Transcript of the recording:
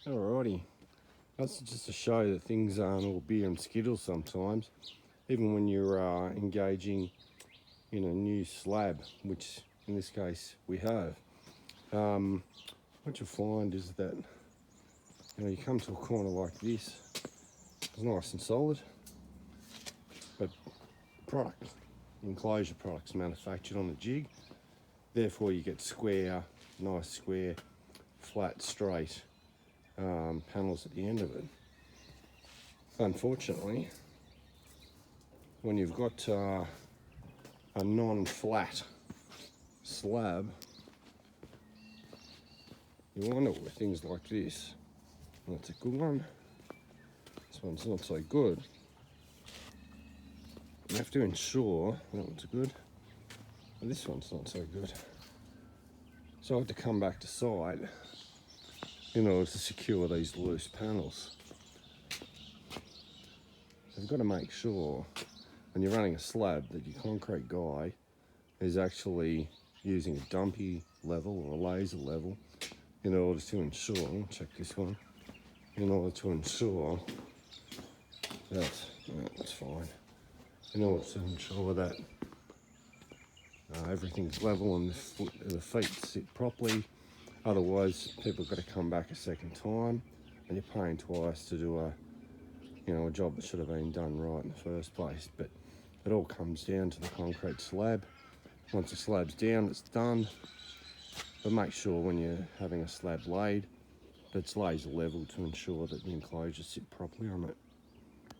Alrighty, that's just to show that things aren't all beer and skittles sometimes, even when you're engaging in a new slab, which in this case we have. What you'll find is that you come to a corner like this, it's nice and solid, but enclosure products manufactured on a jig, therefore you get square, nice square, flat, straight panels at the end of it. Unfortunately, when you've got a non-flat slab, you wind up with things like this. That's a good one. This one's not so good. You have to ensure that one's good, but this one's not so good. So I have to come back to site in order to secure these loose panels. So you've got to make sure when you're running a slab that your concrete guy is actually using a dumpy level or a laser level in order to ensure, check this one, in order to ensure that, that's fine, in order to ensure that everything's level and the feet sit properly. Otherwise, people have got to come back a second time, and you're paying twice to do a job that should have been done right in the first place. But it all comes down to the concrete slab. Once the slab's down, it's done. But make sure when you're having a slab laid, that it's laser level to ensure that the enclosures sit properly on it.